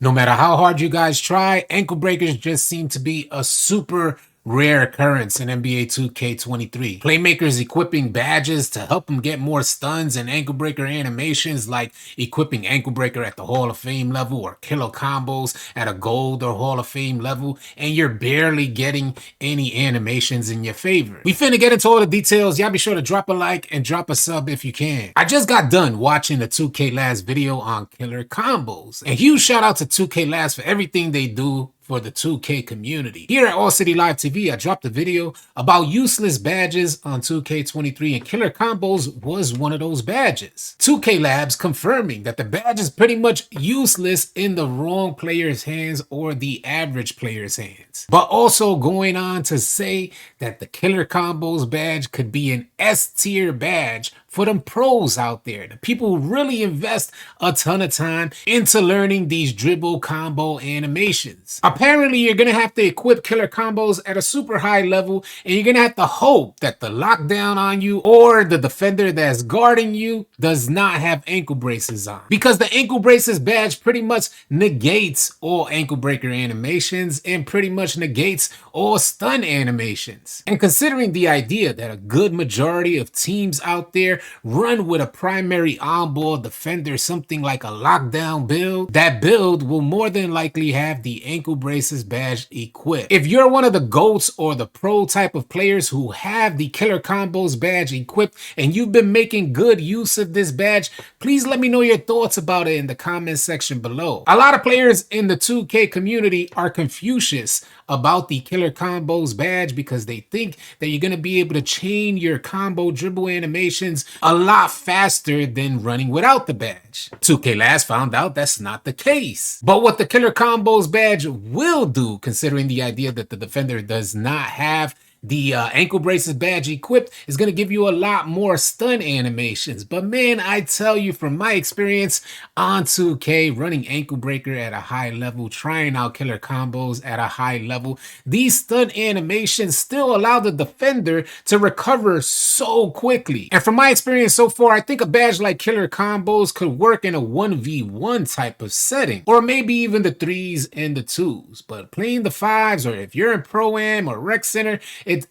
No matter how hard you guys try, ankle breakers just seem to be a super rare occurrence in NBA 2K23. Playmakers equipping badges to help them get more stuns and ankle breaker animations, like equipping ankle breaker at the Hall of Fame level or killer combos at a gold or Hall of Fame level, and you're barely getting any animations in your favor. We finna get into all the details. Y'all be sure to drop a like and drop a sub if you can. I just got done watching the 2K Last video on killer combos. And huge shout out to 2K Last for everything they do for the 2K community. Here at AllCity Live TV, I dropped a video about useless badges on 2K23, and killer combos was one of those badges. 2K Labs confirming that the badge is pretty much useless in the wrong player's hands or the average player's hands. But also going on to say that the killer combos badge could be an S tier badge for them pros out there, the people who really invest a ton of time into learning these dribble combo animations. Apparently, you're gonna have to equip killer combos at a super high level, and you're gonna have to hope that the lockdown on you or the defender that's guarding you does not have ankle braces on. Because the ankle braces badge pretty much negates all ankle breaker animations and pretty much negates all stun animations. And considering the idea that a good majority of teams out there run with a primary on-ball defender, something like a lockdown build, that build will more than likely have the ankle braces badge equipped. If you're one of the GOATs or the pro type of players who have the killer combos badge equipped and you've been making good use of this badge, please let me know your thoughts about it in the comment section below. A lot of players in the 2K community are Confucius about the killer combos badge because they think that you're going to be able to chain your combo dribble animations a lot faster than running without the badge. 2K Last found out that's not the case. But what the killer combos badge will do, considering the idea that the defender does not have the ankle braces badge equipped, is going to give you a lot more stun animations. But man, I tell you from my experience on 2K, running ankle breaker at a high level, trying out killer combos at a high level, these stun animations still allow the defender to recover so quickly. And from my experience so far, I think a badge like killer combos could work in a 1v1 type of setting, or maybe even the 3s and the 2s. But playing the 5s, or if you're in Pro-Am or Rec Center,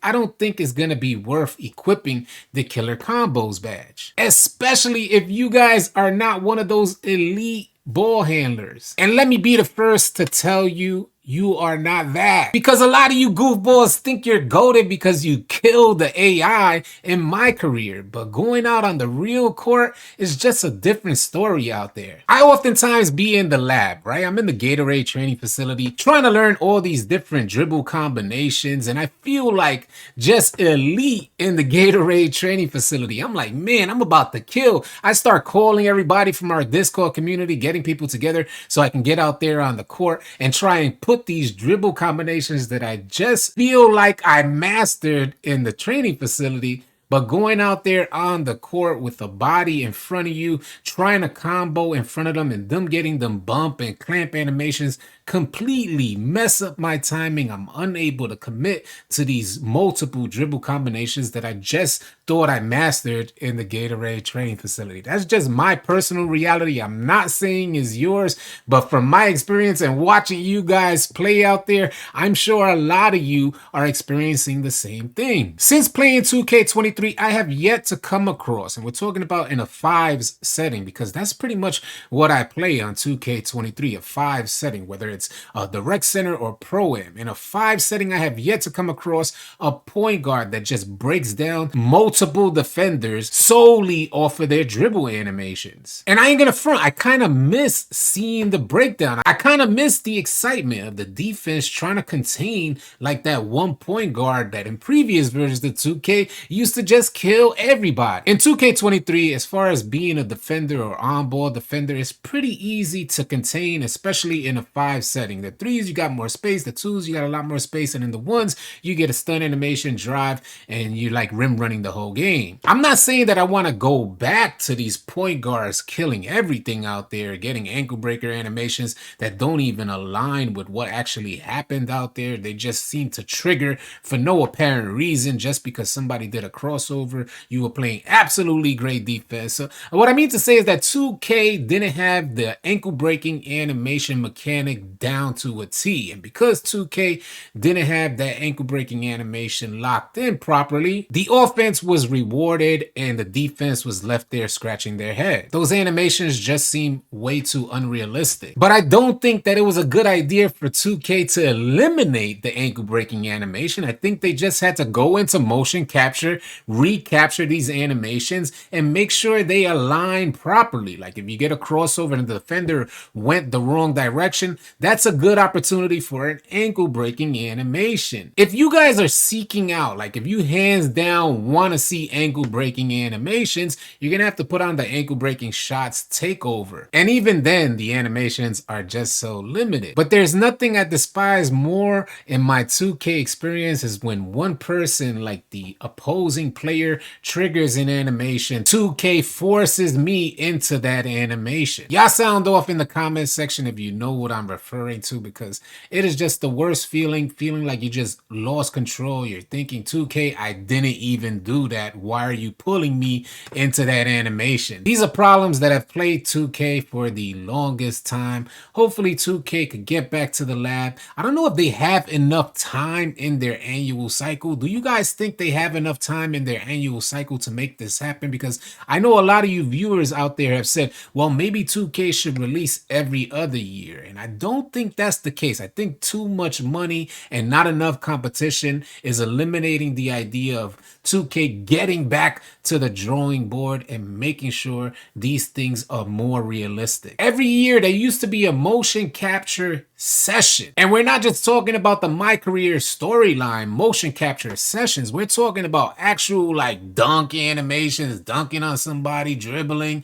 I don't think it's going to be worth equipping the killer combos badge, especially if you guys are not one of those elite ball handlers. And let me be the first to tell you, you are not that. Because a lot of you goofballs think you're goated because you killed the AI in my career. But going out on the real court is just a different story out there. I oftentimes be in the lab, right? I'm in the Gatorade training facility trying to learn all these different dribble combinations. And I feel like just elite in the Gatorade training facility. I'm like, man, I'm about to kill. I start calling everybody from our Discord community, getting people together so I can get out there on the court and try and put these dribble combinations that I just feel like I mastered in the training facility. But going out there on the court with a body in front of you, trying to combo in front of them and them getting them bump and clamp animations completely mess up my timing. I'm unable to commit to these multiple dribble combinations that I just thought I mastered in the Gatorade training facility. That's just my personal reality. I'm not saying is yours, but from my experience and watching you guys play out there, I'm sure a lot of you are experiencing the same thing. Since playing 2K23, I have yet to come across, and we're talking about in a 5s setting, because that's pretty much what I play on 2K23, a 5 setting, whether it's the Rec Center or Pro-Am. In a 5 setting, I have yet to come across a point guard that just breaks down multiple defenders solely off of their dribble animations. And I ain't gonna front, I kind of miss seeing the breakdown. I kind of miss the excitement of the defense trying to contain like that one point guard that in previous versions of 2K used to just kill everybody. In 2K23, as far as being a defender or on-ball defender, it's pretty easy to contain, especially in a 5 setting. The 3s, you got more space. The 2s, you got a lot more space. And in the 1s, you get a stun animation drive and you like rim running the whole flow game. I'm not saying that I want to go back to these point guards killing everything out there, getting ankle breaker animations that don't even align with what actually happened out there. They just seem to trigger for no apparent reason, just because somebody did a crossover. You were playing absolutely great defense. So what I mean to say is that 2K didn't have the ankle breaking animation mechanic down to a T. And because 2K didn't have that ankle breaking animation locked in properly, the offense was rewarded and the defense was left there scratching their head. Those animations just seem way too unrealistic. But I don't think that it was a good idea for 2K to eliminate the ankle breaking animation. I think they just had to go into motion capture, recapture these animations, and make sure they align properly. Like if you get a crossover and the defender went the wrong direction, that's a good opportunity for an ankle breaking animation. If you guys are seeking out, like if you hands down want to see ankle breaking animations, you're gonna have to put on the ankle breaking shots takeover. And even then, the animations are just so limited. But there's nothing I despise more in my 2K experience is when one person, like the opposing player, triggers an animation. 2K forces me into that animation. Y'all sound off in the comment section if you know what I'm referring to, because it is just the worst feeling like you just lost control. You're thinking, 2K, I didn't even do that. Why are you pulling me into that animation? These are problems that have plagued 2K for the longest time. Hopefully 2K could get back to the lab. I don't know if they have enough time in their annual cycle. Do you guys think they have enough time in their annual cycle to make this happen? Because I know a lot of you viewers out there have said, well, maybe 2K should release every other year. And I don't think that's the case. I think too much money and not enough competition is eliminating the idea of 2K getting back to the drawing board and making sure these things are more realistic. Every year there used to be a motion capture session. And we're not just talking about the My Career storyline motion capture sessions. We're talking about actual like dunk animations, dunking on somebody, dribbling.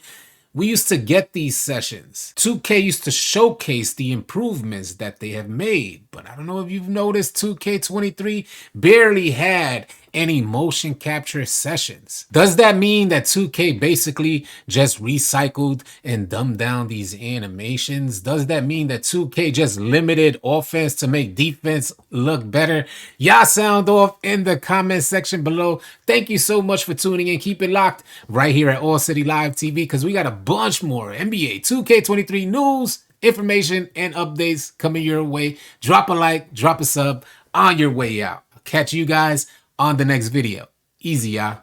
We used to get these sessions. 2K used to showcase the improvements that they have made. But I don't know if you've noticed, 2K23 barely had any motion capture sessions. Does that mean that 2K basically just recycled and dumbed down these animations? Does that mean that 2K just limited offense to make defense look better? Y'all sound off in the comment section below. Thank you so much for tuning in. Keep it locked right here at AllCity Live TV, because we got a bunch more NBA 2K23 news, information, and updates coming your way. Drop a like, drop a sub on your way out. I'll catch you guys on the next video. Easy, y'all.